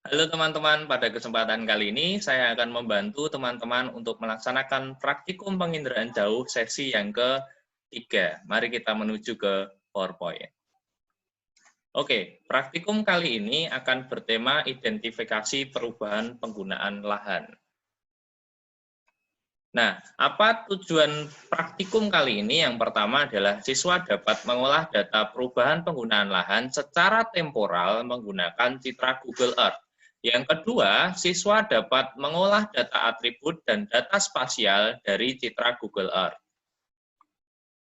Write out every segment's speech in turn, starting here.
Halo teman-teman, pada kesempatan kali ini saya akan membantu teman-teman untuk melaksanakan praktikum penginderaan jauh sesi yang ketiga. Mari kita menuju ke PowerPoint. Oke, praktikum kali ini akan bertema identifikasi perubahan penggunaan lahan. Nah, apa tujuan praktikum kali ini? Yang pertama adalah siswa dapat mengolah data perubahan penggunaan lahan secara temporal menggunakan citra Google Earth. Yang kedua, siswa dapat mengolah data atribut dan data spasial dari citra Google Earth.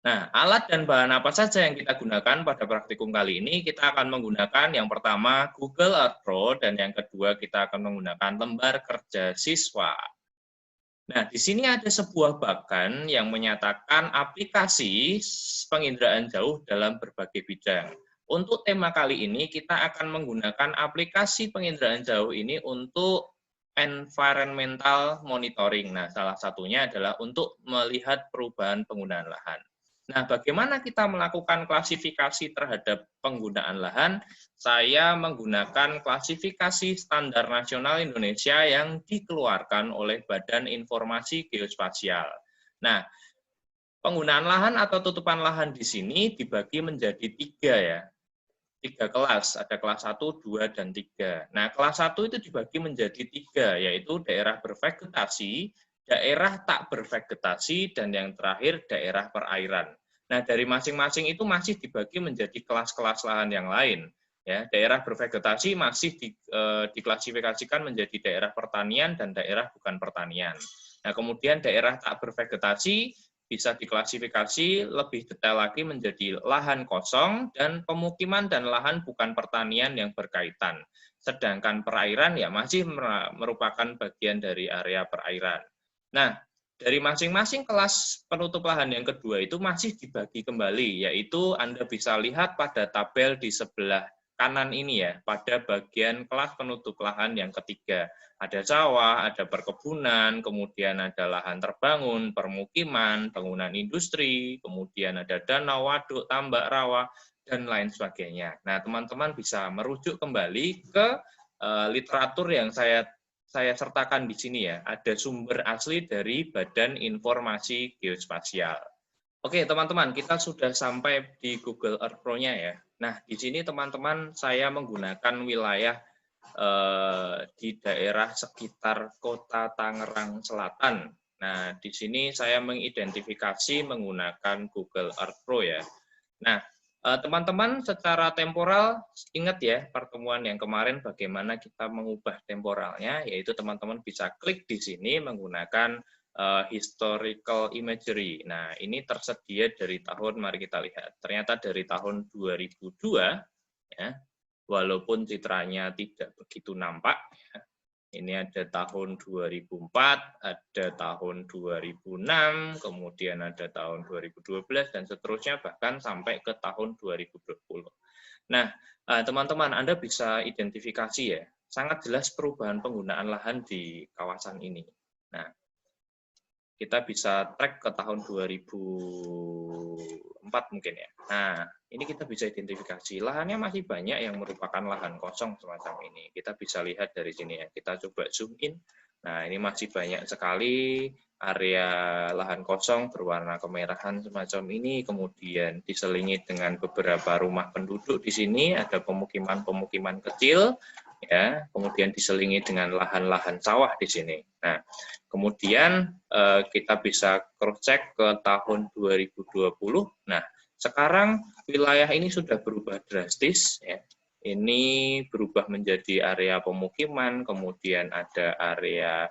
Nah, alat dan bahan apa saja yang kita gunakan pada praktikum kali ini? Kita akan menggunakan yang pertama Google Earth Pro, dan yang kedua kita akan menggunakan lembar kerja siswa. Nah, di sini ada sebuah bagan yang menyatakan aplikasi penginderaan jauh dalam berbagai bidang. Untuk tema kali ini, kita akan menggunakan aplikasi penginderaan jauh ini untuk environmental monitoring. Nah, salah satunya adalah untuk melihat perubahan penggunaan lahan. Nah, bagaimana kita melakukan klasifikasi terhadap penggunaan lahan? Saya menggunakan klasifikasi standar nasional Indonesia yang dikeluarkan oleh Badan Informasi Geospasial. Nah, penggunaan lahan atau tutupan lahan di sini dibagi menjadi 3 ya. 3 kelas, ada kelas 1, 2, dan 3. Nah, kelas 1 itu dibagi menjadi 3, yaitu daerah bervegetasi, daerah tak bervegetasi, dan yang terakhir daerah perairan. Nah, dari masing-masing itu masih dibagi menjadi kelas-kelas lahan yang lain. Ya, daerah bervegetasi masih diklasifikasikan menjadi daerah pertanian dan daerah bukan pertanian. Nah, kemudian daerah tak bervegetasi bisa diklasifikasi lebih detail lagi menjadi lahan kosong dan pemukiman dan lahan bukan pertanian yang berkaitan. Sedangkan perairan ya masih merupakan bagian dari area perairan. Nah, dari masing-masing kelas penutup lahan yang kedua itu masih dibagi kembali, yaitu Anda bisa lihat pada tabel di sebelah kanan ini ya, pada bagian kelas penutup lahan yang ketiga. Ada sawah, ada perkebunan, kemudian ada lahan terbangun, permukiman, bangunan industri, kemudian ada danau, waduk, tambak, rawa, dan lain sebagainya. Nah, teman-teman bisa merujuk kembali ke literatur yang saya sertakan di sini ya. Ada sumber asli dari Badan Informasi Geospasial. Oke, teman-teman, kita sudah sampai di Google Earth Pro-nya ya. Nah, di sini teman-teman saya menggunakan wilayah di daerah sekitar Kota Tangerang Selatan. Nah, di sini saya mengidentifikasi menggunakan Google Earth Pro ya. Nah, teman-teman secara temporal ingat ya pertemuan yang kemarin bagaimana kita mengubah temporalnya, yaitu teman-teman bisa klik di sini menggunakan historical imagery. Nah, ini tersedia dari tahun, mari kita lihat, ternyata dari tahun 2002 ya. Walaupun citranya tidak begitu nampak. Ini ada tahun 2004, ada tahun 2006, kemudian ada tahun 2012, dan seterusnya bahkan sampai ke tahun 2020. Nah, teman-teman, Anda bisa identifikasi ya, sangat jelas perubahan penggunaan lahan di kawasan ini. Nah, kita bisa track ke tahun 2004 mungkin ya. Nah, ini kita bisa identifikasi. Lahannya masih banyak yang merupakan lahan kosong semacam ini. Kita bisa lihat dari sini ya. Kita coba zoom in. Nah, ini masih banyak sekali area lahan kosong berwarna kemerahan semacam ini. Kemudian diselingi dengan beberapa rumah penduduk di sini. Ada pemukiman-pemukiman kecil. Ya, kemudian diselingi dengan lahan-lahan sawah di sini. Nah, kemudian kita bisa cross check ke tahun 2020. Nah, sekarang wilayah ini sudah berubah drastis ya. Ini berubah menjadi area pemukiman, kemudian ada area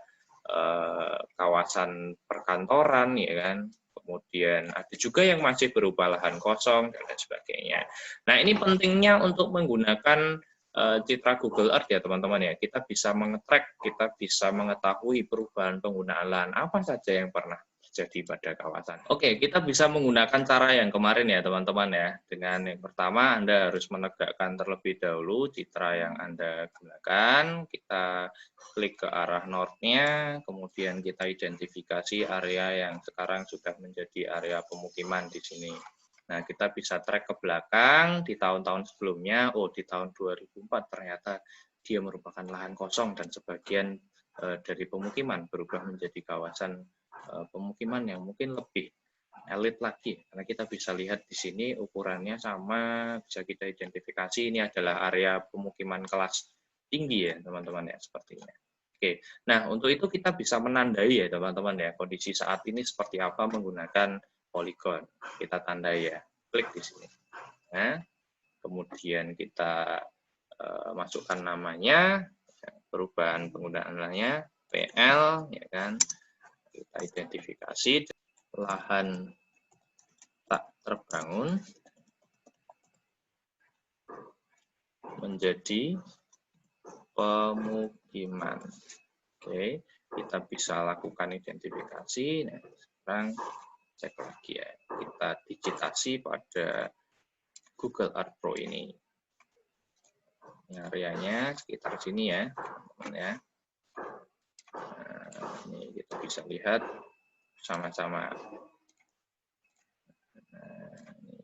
kawasan perkantoran ya kan. Kemudian ada juga yang masih berupa lahan kosong dan lain sebagainya. Nah, ini pentingnya untuk menggunakan citra Google Earth ya teman-teman ya. Kita bisa mengetrack, kita bisa mengetahui perubahan penggunaan lahan apa saja yang pernah terjadi pada kawasan. Oke, kita bisa menggunakan cara yang kemarin ya teman-teman ya. Dengan yang pertama Anda harus menegakkan terlebih dahulu citra yang Anda gunakan. Kita klik ke arah north-nya, kemudian kita identifikasi area yang sekarang sudah menjadi area pemukiman di sini. Nah, kita bisa track ke belakang di tahun-tahun sebelumnya. Oh, di tahun 2004 ternyata dia merupakan lahan kosong dan sebagian dari pemukiman berubah menjadi kawasan pemukiman yang mungkin lebih elit lagi, karena kita bisa lihat di sini ukurannya sama, bisa kita identifikasi ini adalah area pemukiman kelas tinggi ya teman-teman ya, sepertinya. Oke, nah untuk itu kita bisa menandai ya teman-teman ya, kondisi saat ini seperti apa menggunakan poligon. Kita tandai ya, klik di sini. Nah, kemudian kita masukkan namanya, perubahan penggunaannya, PL, ya kan, kita identifikasi lahan tak terbangun menjadi pemukiman. Oke, kita bisa lakukan identifikasi. Nah, sekarang cek lagi ya, kita digitasi pada Google Earth Pro ini. Ini areanya sekitar sini ya, teman-teman ya. Nah, ini kita bisa lihat sama-sama. Nah, ini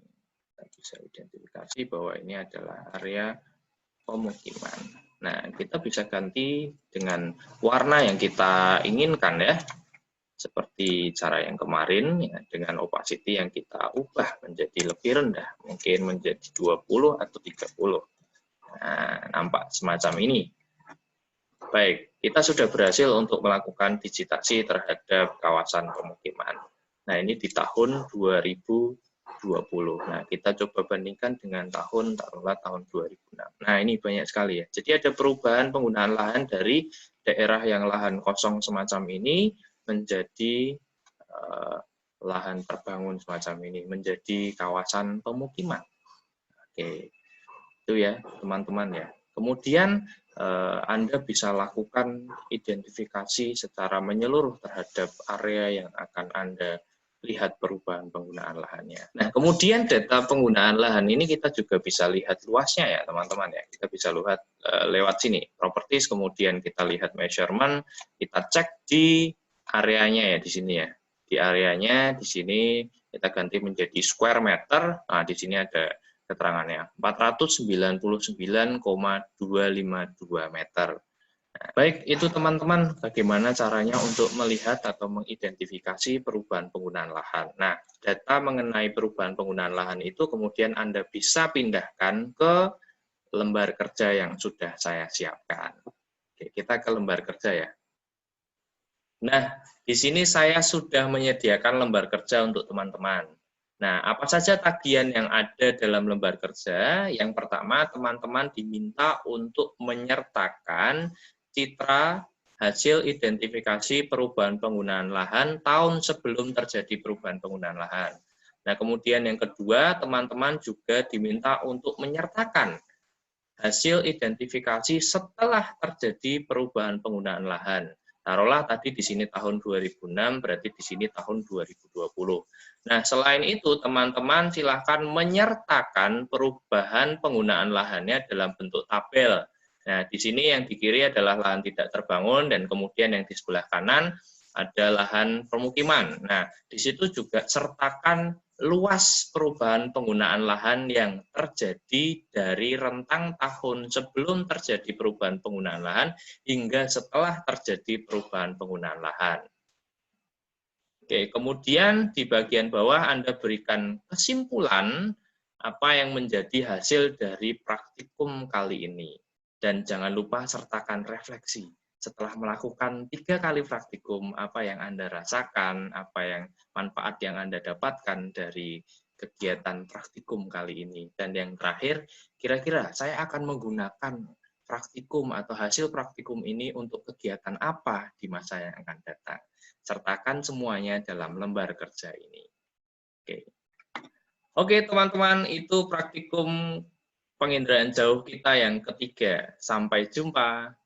kita bisa identifikasi bahwa ini adalah area pemukiman. Nah, kita bisa ganti dengan warna yang kita inginkan ya. Seperti cara yang kemarin ya, dengan opacity yang kita ubah menjadi lebih rendah, mungkin menjadi 20 atau 30. Nah, nampak semacam ini. Baik, kita sudah berhasil untuk melakukan digitasi terhadap kawasan pemukiman. Nah, ini di tahun 2020. Nah, kita coba bandingkan dengan taruhlah tahun 2006. Nah, ini banyak sekali ya. Jadi ada perubahan penggunaan lahan dari daerah yang lahan kosong semacam ini menjadi lahan terbangun semacam ini, menjadi kawasan pemukiman. Oke, itu ya teman-teman ya. Kemudian Anda bisa lakukan identifikasi secara menyeluruh terhadap area yang akan Anda lihat perubahan penggunaan lahannya. Nah, kemudian data penggunaan lahan ini kita juga bisa lihat luasnya ya teman-teman ya. Kita bisa lihat lewat sini, properties, kemudian kita lihat measurement, kita cek di areanya ya di sini ya. Di areanya di sini kita ganti menjadi square meter. Nah, di sini ada keterangannya 499,252 meter. Nah, baik, itu teman-teman bagaimana caranya untuk melihat atau mengidentifikasi perubahan penggunaan lahan. Nah, data mengenai perubahan penggunaan lahan itu kemudian Anda bisa pindahkan ke lembar kerja yang sudah saya siapkan. Oke, kita ke lembar kerja ya. Nah, di sini saya sudah menyediakan lembar kerja untuk teman-teman. Nah, apa saja tagihan yang ada dalam lembar kerja? Yang pertama, teman-teman diminta untuk menyertakan citra hasil identifikasi perubahan penggunaan lahan tahun sebelum terjadi perubahan penggunaan lahan. Nah, kemudian yang kedua, teman-teman juga diminta untuk menyertakan hasil identifikasi setelah terjadi perubahan penggunaan lahan. Taruhlah tadi di sini tahun 2006, berarti di sini tahun 2020. Nah, selain itu, teman-teman silakan menyertakan perubahan penggunaan lahannya dalam bentuk tabel. Nah, di sini yang di kiri adalah lahan tidak terbangun, dan kemudian yang di sebelah kanan ada lahan permukiman. Nah, di situ juga sertakan luas perubahan penggunaan lahan yang terjadi dari rentang tahun sebelum terjadi perubahan penggunaan lahan hingga setelah terjadi perubahan penggunaan lahan. Oke, kemudian di bagian bawah Anda berikan kesimpulan apa yang menjadi hasil dari praktikum kali ini. Dan jangan lupa sertakan refleksi. Setelah melakukan 3 kali praktikum, apa yang Anda rasakan, apa yang manfaat yang Anda dapatkan dari kegiatan praktikum kali ini. Dan yang terakhir, kira-kira saya akan menggunakan praktikum atau hasil praktikum ini untuk kegiatan apa di masa yang akan datang. Sertakan semuanya dalam lembar kerja ini. Oke, teman-teman, itu praktikum penginderaan jauh kita yang ketiga. Sampai jumpa.